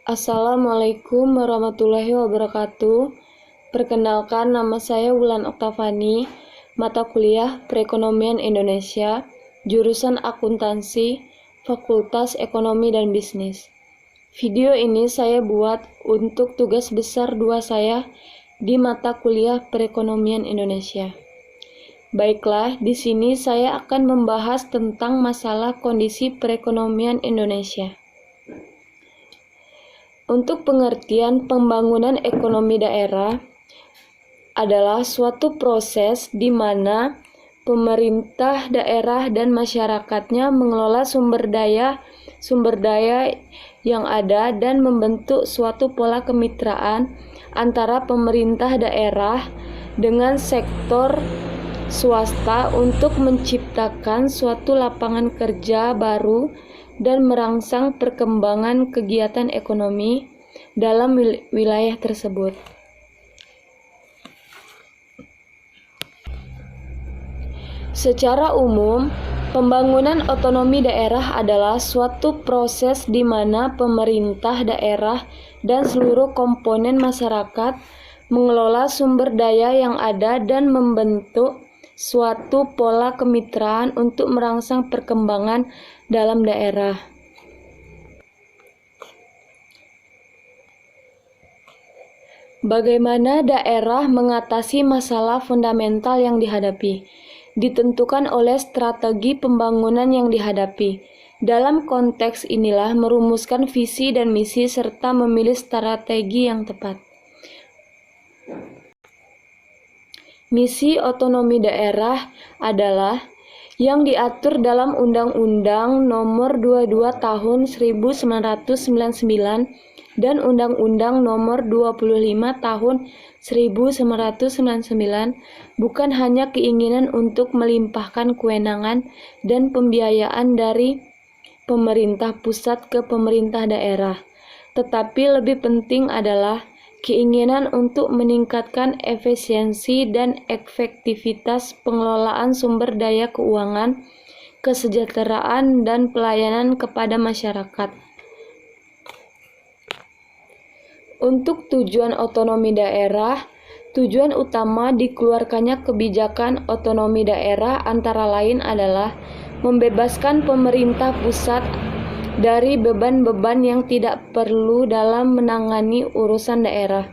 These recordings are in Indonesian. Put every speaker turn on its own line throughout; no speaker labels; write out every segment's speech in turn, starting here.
Assalamualaikum warahmatullahi wabarakatuh. Perkenalkan, nama saya Wulan Oktavani, mata kuliah Perekonomian Indonesia, jurusan Akuntansi, Fakultas Ekonomi dan Bisnis. Video ini saya buat untuk tugas besar 2 saya di mata kuliah Perekonomian Indonesia. Baiklah, di sini saya akan membahas tentang masalah kondisi perekonomian Indonesia. Untuk pengertian pembangunan ekonomi daerah adalah suatu proses di mana pemerintah daerah dan masyarakatnya mengelola sumber daya yang ada dan membentuk suatu pola kemitraan antara pemerintah daerah dengan sektor swasta untuk menciptakan suatu lapangan kerja baru dan merangsang perkembangan kegiatan ekonomi dalam wilayah tersebut. Secara umum, pembangunan otonomi daerah adalah suatu proses di mana pemerintah daerah dan seluruh komponen masyarakat mengelola sumber daya yang ada dan membentuk suatu pola kemitraan untuk merangsang perkembangan dalam daerah. Bagaimana daerah mengatasi masalah fundamental yang dihadapi, ditentukan oleh strategi pembangunan yang dihadapi. Dalam konteks inilah merumuskan visi dan misi serta memilih strategi yang tepat. Misi otonomi daerah adalah yang diatur dalam Undang-Undang Nomor 22 Tahun 1999 dan Undang-Undang Nomor 25 Tahun 1999 bukan hanya keinginan untuk melimpahkan kewenangan dan pembiayaan dari pemerintah pusat ke pemerintah daerah, tetapi lebih penting adalah keinginan untuk meningkatkan efisiensi dan efektivitas pengelolaan sumber daya keuangan, kesejahteraan, dan pelayanan kepada masyarakat. Untuk tujuan otonomi daerah, tujuan utama dikeluarkannya kebijakan otonomi daerah antara lain adalah membebaskan pemerintah pusat dari beban-beban yang tidak perlu dalam menangani urusan daerah.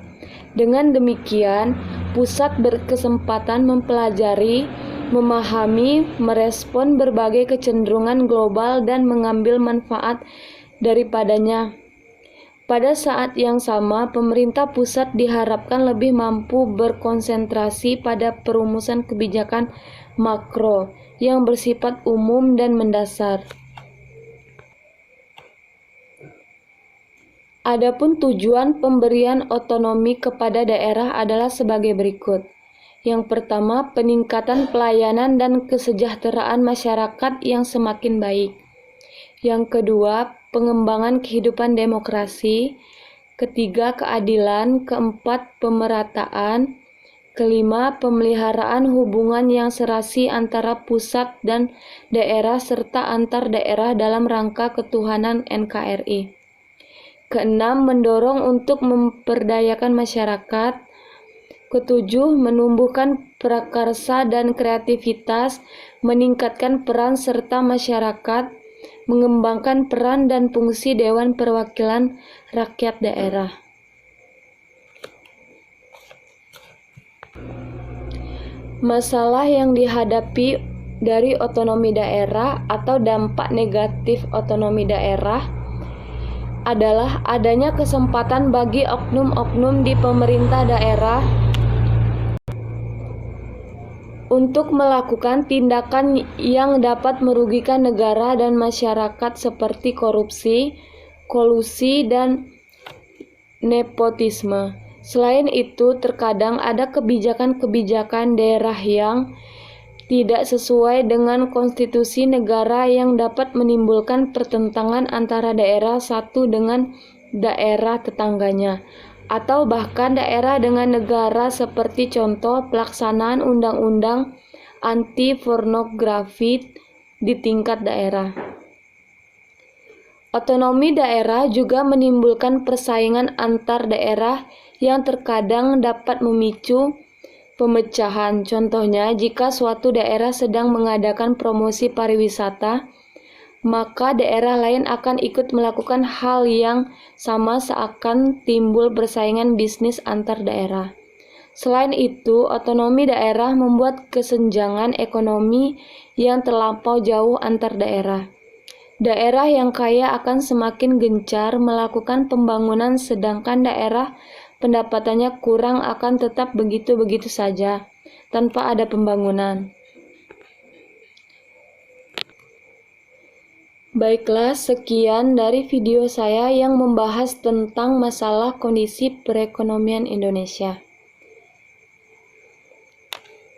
Dengan demikian, pusat berkesempatan mempelajari, memahami, merespon berbagai kecenderungan global dan mengambil manfaat daripadanya. Pada saat yang sama, pemerintah pusat diharapkan lebih mampu berkonsentrasi pada perumusan kebijakan makro yang bersifat umum dan mendasar. Adapun tujuan pemberian otonomi kepada daerah adalah sebagai berikut. Yang pertama, peningkatan pelayanan dan kesejahteraan masyarakat yang semakin baik. Yang kedua, pengembangan kehidupan demokrasi. Ketiga, keadilan. Keempat, pemerataan. Kelima, pemeliharaan hubungan yang serasi antara pusat dan daerah serta antar daerah dalam rangka ketuhanan NKRI. Keenam, mendorong untuk memperdayakan masyarakat. Ketujuh, menumbuhkan prakarsa dan kreativitas, meningkatkan peran serta masyarakat, mengembangkan peran dan fungsi Dewan Perwakilan Rakyat Daerah. Masalah yang dihadapi dari otonomi daerah atau dampak negatif otonomi daerah adalah adanya kesempatan bagi oknum-oknum di pemerintah daerah untuk melakukan tindakan yang dapat merugikan negara dan masyarakat seperti korupsi, kolusi, dan nepotisme. Selain itu, terkadang ada kebijakan-kebijakan daerah yang tidak sesuai dengan konstitusi negara yang dapat menimbulkan pertentangan antara daerah satu dengan daerah tetangganya, atau bahkan daerah dengan negara seperti contoh pelaksanaan undang-undang anti pornografi di tingkat daerah. Otonomi daerah juga menimbulkan persaingan antar daerah yang terkadang dapat memicu pemecahan. Contohnya, jika suatu daerah sedang mengadakan promosi pariwisata, maka daerah lain akan ikut melakukan hal yang sama, seakan timbul persaingan bisnis antar daerah. Selain itu, otonomi daerah membuat kesenjangan ekonomi yang terlampau jauh antar daerah. Daerah yang kaya akan semakin gencar melakukan pembangunan, sedangkan daerah pendapatannya kurang akan tetap begitu-begitu saja, tanpa ada pembangunan. Baiklah, sekian dari video saya yang membahas tentang masalah kondisi perekonomian Indonesia.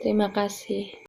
Terima kasih.